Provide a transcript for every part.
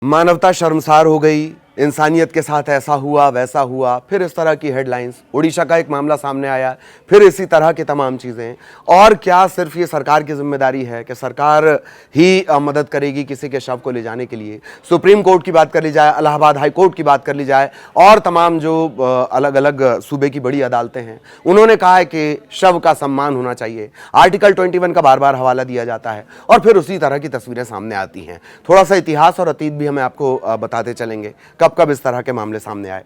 मानवता शर्मसार हो गई, इंसानियत के साथ ऐसा हुआ वैसा हुआ, फिर इस तरह की हेडलाइंस। उड़ीसा का एक मामला सामने आया, फिर इसी तरह की तमाम चीज़ें। और क्या सिर्फ ये सरकार की जिम्मेदारी है कि सरकार ही मदद करेगी किसी के शव को ले जाने के लिए? सुप्रीम कोर्ट की बात कर ली जाए, इलाहाबाद हाई कोर्ट की बात कर ली जाए, और तमाम जो अलग अलग सूबे की बड़ी अदालतें हैं, उन्होंने कहा है कि शव का सम्मान होना चाहिए। आर्टिकल 21 का बार बार हवाला दिया जाता है और फिर उसी तरह की तस्वीरें सामने आती हैं। थोड़ा सा इतिहास और अतीत भी हमें आपको बताते चलेंगे, कब कब इस तरह के मामले सामने आए।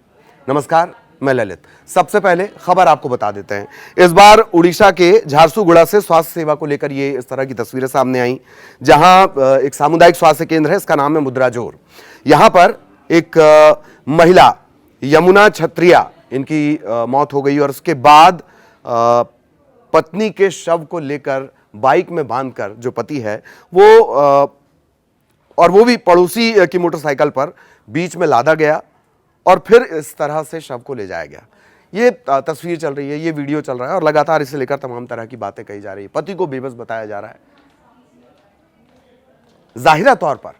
नमस्कार, मैं ललित। सबसे पहले खबर आपको बता देते हैं। इस बार उड़ीसा के झारसुगुड़ा से स्वास्थ्य सेवा को लेकर ये इस तरह की तस्वीरें सामने आई, जहां एक सामुदायिक स्वास्थ्य केंद्र है, इसका नाम है मुद्राजोर। यहां पर एक महिला यमुना छत्रिया, इनकी मौत हो गई और उसके बाद पत्नी के शव को लेकर बाइक में बांधकर जो पति है वो और वो भी पड़ोसी की मोटरसाइकिल पर बीच में लादा गया और फिर इस तरह से शव को ले जाया गया। ये तस्वीर चल रही है, ये वीडियो चल रहा है और लगातार इसे लेकर तमाम तरह की बातें कही जा रही है। पति को बेबस बताया जा रहा है। जाहिरा तौर पर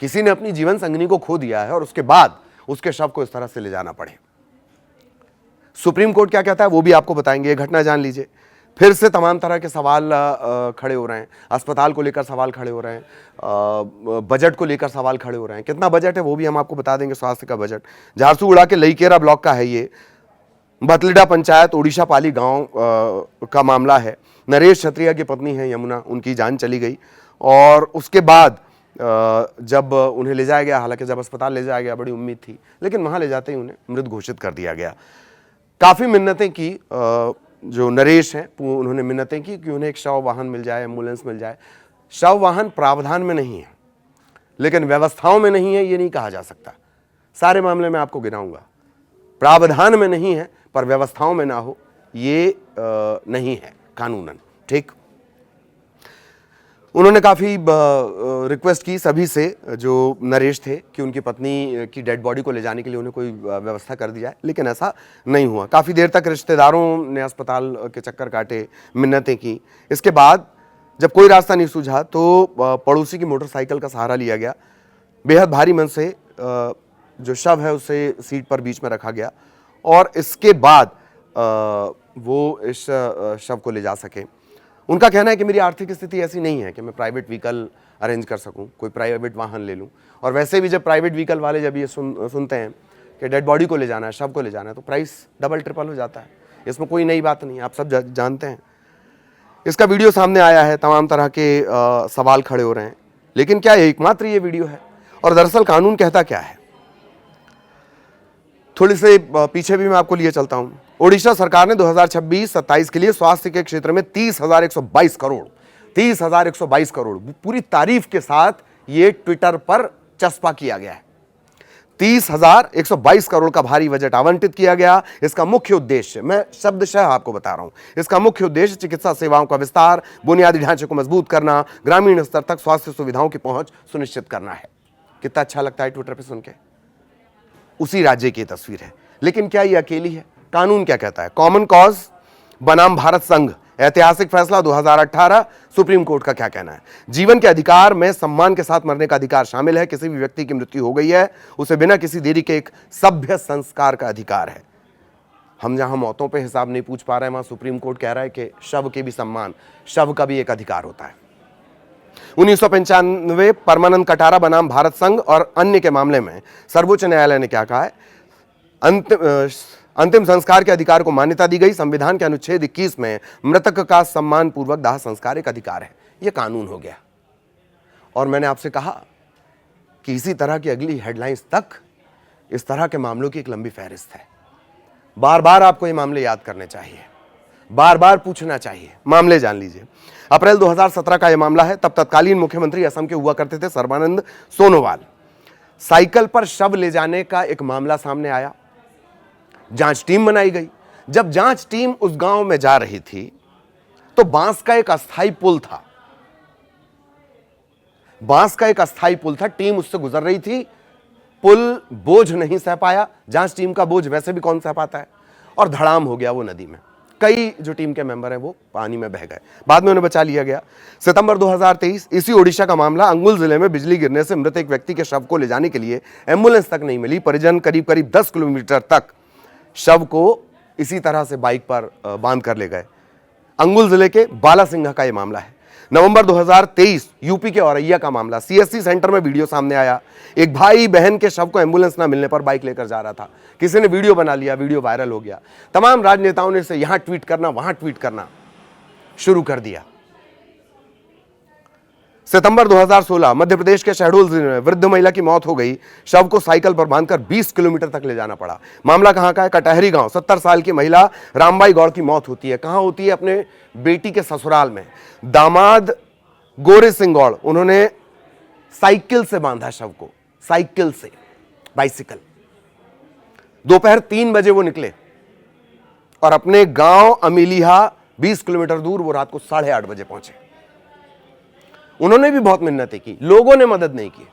किसी ने अपनी जीवन संगिनी को खो दिया है और उसके बाद उसके शव को इस तरह से ले जाना पड़े। सुप्रीम कोर्ट क्या कहता है वो भी आपको बताएंगे। ये घटना जान लीजिए। फिर से तमाम तरह के सवाल खड़े हो रहे हैं। अस्पताल को लेकर सवाल खड़े हो रहे हैं, बजट को लेकर सवाल खड़े हो रहे हैं। कितना बजट है वो भी हम आपको बता देंगे, स्वास्थ्य का बजट। झारसुगुड़ा के लईकेरा ब्लॉक का है ये, बतलिडा पंचायत उड़ीसा पाली गांव का मामला है। नरेश क्षत्रिया की पत्नी है यमुना, उनकी जान चली गई और उसके बाद जब उन्हें ले जाया गया, हालांकि जब अस्पताल ले जाया गया बड़ी उम्मीद थी, लेकिन वहां ले जाते ही उन्हें मृत घोषित कर दिया गया। काफ़ी मिन्नतें की जो नरेश हैं, उन्होंने मिन्नतें की कि उन्हें एक शव वाहन मिल जाए, एम्बुलेंस मिल जाए। शव वाहन प्रावधान में नहीं है, लेकिन व्यवस्थाओं में नहीं है ये नहीं कहा जा सकता। सारे मामले में आपको गिनाऊंगा। प्रावधान में नहीं है पर व्यवस्थाओं में ना हो ये नहीं है कानूनन, ठीक। उन्होंने काफ़ी रिक्वेस्ट की सभी से जो नरेश थे कि उनकी पत्नी की डेड बॉडी को ले जाने के लिए उन्हें कोई व्यवस्था कर दी जाए, लेकिन ऐसा नहीं हुआ। काफ़ी देर तक रिश्तेदारों ने अस्पताल के चक्कर काटे, मिन्नतें की। इसके बाद जब कोई रास्ता नहीं सूझा तो पड़ोसी की मोटरसाइकिल का सहारा लिया गया। बेहद भारी मन से जो शव है उसे सीट पर बीच में रखा गया और इसके बाद वो इस शव को ले जा सके। उनका कहना है कि मेरी आर्थिक स्थिति ऐसी नहीं है कि मैं प्राइवेट व्हीकल अरेंज कर सकूं, कोई प्राइवेट वाहन ले लूं। और वैसे भी जब प्राइवेट व्हीकल वाले जब ये सुनते हैं कि डेड बॉडी को ले जाना है, शव को ले जाना है, तो प्राइस डबल ट्रिपल हो जाता है। इसमें कोई नई बात नहीं, आप सब जानते हैं। इसका वीडियो सामने आया है, तमाम तरह के सवाल खड़े हो रहे हैं, लेकिन क्या एकमात्र ये वीडियो है? और दरअसल कानून कहता क्या है, थोड़ी से पीछे भी मैं आपको लिए चलता हूं। ओडिशा सरकार ने 2026-27 के लिए स्वास्थ्य के क्षेत्र में 30,122 करोड़ पूरी तारीफ के साथ ये ट्विटर पर चस्पा किया गया है। 30,122 करोड़ का भारी बजट आवंटित किया गया। इसका मुख्य उद्देश्य, मैं शब्दशः आपको बता रहा हूं, इसका मुख्य उद्देश्य चिकित्सा सेवाओं का विस्तार, बुनियादी ढांचे को मजबूत करना, ग्रामीण स्तर तक स्वास्थ्य सुविधाओं की पहुंच सुनिश्चित करना है। कितना अच्छा लगता है ट्विटर पर सुन के। उसी राज्य की तस्वीर है, लेकिन क्या ये अकेली है? कानून क्या कहता है? कॉमन कॉज बनाम भारत संघ, ऐतिहासिक फैसला 2018। सुप्रीम कोर्ट का क्या कहना है? जीवन के अधिकार में सम्मान के साथ मरने का अधिकार शामिल है। किसी भी व्यक्ति की मृत्यु हो गई है, उसे बिना किसी देरी के एक सभ्य संस्कार का अधिकार है। हम जहां मौतों पे हिसाब नहीं पूछ पा रहे हैं, वहां सुप्रीम कोर्ट कह रहा है कि शव के भी सम्मान, शव का भी एक अधिकार होता है। 1995 परमानंद कटारा बनाम भारत संघ और अन्य के मामले में सर्वोच्च न्यायालय ने क्या कहा है? अंतिम संस्कार के अधिकार को मान्यता दी गई। संविधान के अनुच्छेद 21 में मृतक का सम्मान पूर्वक दाह संस्कार एक अधिकार है। यह कानून हो गया। और मैंने आपसे कहा कि इसी तरह की अगली हेडलाइंस तक इस तरह के मामलों की एक लंबी फहरिस्त है। बार बार आपको ये मामले याद करने चाहिए, बार बार पूछना चाहिए। मामले जान लीजिए। अप्रैल 2017 का यह मामला है। तब तत्कालीन मुख्यमंत्री असम के हुआ करते थे सर्बानंद सोनोवाल। साइकिल पर शव ले जाने का एक मामला सामने आया। जांच टीम बनाई गई। जब जांच टीम उस गांव में जा रही थी तो बांस का एक अस्थाई पुल था। टीम उससे गुजर रही थी। पुल बोझ नहीं सह पाया। जांच टीम का बोझ वैसे भी कौन सह पाता है, और धड़ाम हो गया वो नदी में। कई जो टीम के मेंबर हैं वो पानी में बह गए, बाद में उन्हें बचा लिया गया। सितंबर 2023 इसी ओडिशा का मामला, अंगुल जिले में बिजली गिरने से मृत एक व्यक्ति के शव को ले जाने के लिए एम्बुलेंस तक नहीं मिली। परिजन करीब करीब 10 किलोमीटर तक शव को इसी तरह से बाइक पर बांध कर ले गए। अंगुल जिले के बालासिंघा का यह मामला है। नवंबर 2023 यूपी के औरैया का मामला, सीएससी सेंटर में वीडियो सामने आया। एक भाई बहन के शव को एम्बुलेंस ना मिलने पर बाइक लेकर जा रहा था, किसी ने वीडियो बना लिया, वीडियो वायरल हो गया। तमाम राजनेताओं ने इसे यहां ट्वीट करना वहां ट्वीट करना शुरू कर दिया। सितंबर 2016 मध्य प्रदेश के शहडोल जिले में वृद्ध महिला की मौत हो गई। शव को साइकिल पर बांधकर 20 किलोमीटर तक ले जाना पड़ा। मामला कहां का है? कटहरी गांव। 70 साल की महिला रामबाई गौड़ की मौत होती है। कहां होती है? अपने बेटी के ससुराल में। दामाद गोरे सिंह गौड़, उन्होंने साइकिल से बांधा शव को, साइकिल से, बाइसिकल। दोपहर 3 बजे वो निकले और अपने गांव अमीलिहा 20 किलोमीटर दूर वो रात को 8:30 बजे पहुंचे। उन्होंने भी बहुत मिन्नतें की, लोगों ने मदद नहीं की।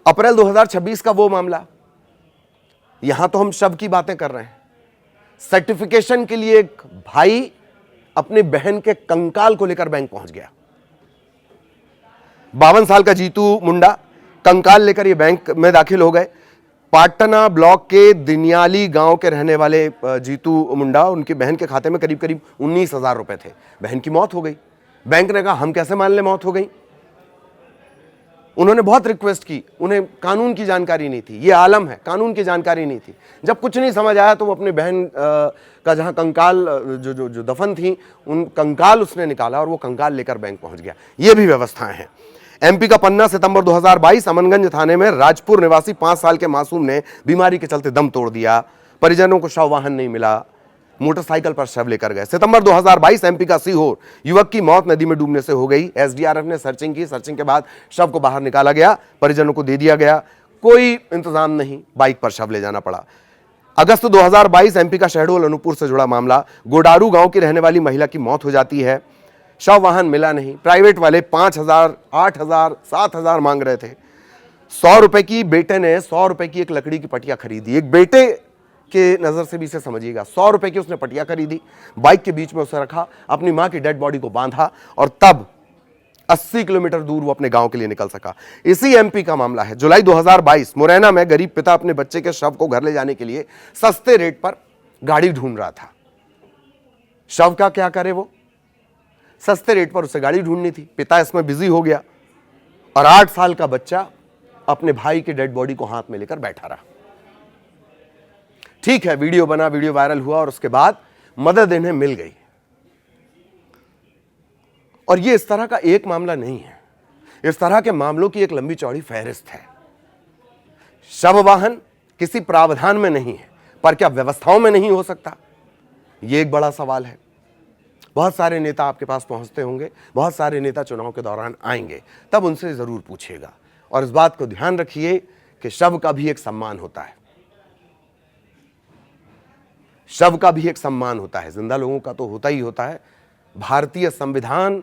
अप्रैल 2026 का वो मामला, यहां तो हम शव की बातें कर रहे हैं, सर्टिफिकेशन के लिए एक भाई अपने बहन के कंकाल को लेकर बैंक पहुंच गया। 52 साल का जीतू मुंडा कंकाल लेकर ये बैंक में दाखिल हो गए। पाटना ब्लॉक के दिनियाली गांव के रहने वाले जीतू मुंडा, उनकी बहन के खाते में करीब करीब 19,000 रुपए थे। बहन की मौत हो गई। बैंक ने कहा हम कैसे मान ले मौत हो गई। उन्होंने बहुत रिक्वेस्ट की, उन्हें कानून की जानकारी नहीं थी, ये आलम है, कानून की जानकारी नहीं थी। जब कुछ नहीं समझ आया तो वो अपने बहन का जहां कंकाल जो दफन थी, उन कंकाल उसने निकाला और वो कंकाल लेकर बैंक पहुंच गया। ये भी व्यवस्थाएं हैं। एमपी का पन्ना, सितंबर 2022 अमनगंज थाने में राजपुर निवासी 5 साल के मासूम ने बीमारी के चलते दम तोड़ दिया। परिजनों को शव वाहन नहीं मिला, मोटरसाइकिल पर शव लेकर गए। सितंबर 2022 एमपी का सीहोर, युवक की मौत नदी में डूबने से हो गई। एसडीआरएफ ने सर्चिंग की, सर्चिंग के बाद शव को बाहर निकाला गया, परिजनों को दे दिया गया। कोई इंतजाम नहीं, बाइक पर शव ले जाना पड़ा। अगस्त 2022 एमपी का शहडोल अनूपपुर से जुड़ा मामला, गोडारू गांव की रहने वाली महिला की मौत हो जाती है। शव वाहन मिला नहीं, प्राइवेट वाले 5,000, 8,000, 7,000 मांग रहे थे। 100 रुपए की, बेटे ने 100 रुपए की एक लकड़ी की पटिया खरीदी। एक बेटे के नजर से भी इसे समझिएगा, 100 रुपए की उसने पटिया खरीदी, बाइक के बीच में उसे रखा, अपनी मां की डेड बॉडी को बांधा और तब 80 किलोमीटर दूर वो अपने गांव के लिए निकल सका। इसी एमपी का मामला है। जुलाई 2022 मुरैना में गरीब पिता अपने बच्चे के शव को घर ले जाने के लिए सस्ते रेट पर गाड़ी ढूंढ रहा था। शव का क्या करे वो, सस्ते रेट पर उसे गाड़ी ढूंढनी थी। पिता इसमें बिजी हो गया और 8 साल का बच्चा अपने भाई की डेड बॉडी को हाथ में लेकर बैठा रहा। ठीक है, वीडियो बना, वीडियो वायरल हुआ और उसके बाद मदद इन्हें मिल गई। और ये इस तरह का एक मामला नहीं है, इस तरह के मामलों की एक लंबी चौड़ी फहरिस्त है। शव वाहन किसी प्रावधान में नहीं है, पर क्या व्यवस्थाओं में नहीं हो सकता? यह एक बड़ा सवाल है। बहुत सारे नेता आपके पास पहुंचते होंगे, बहुत सारे नेता चुनाव के दौरान आएंगे, तब उनसे जरूर पूछिएगा। और इस बात को ध्यान रखिए कि शव का भी एक सम्मान होता है, शव का भी एक सम्मान होता है। जिंदा लोगों का तो होता ही होता है। भारतीय संविधान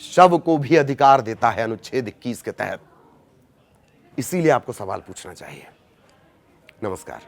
शव को भी अधिकार देता है अनुच्छेद 21 के तहत। इसीलिए आपको सवाल पूछना चाहिए। नमस्कार।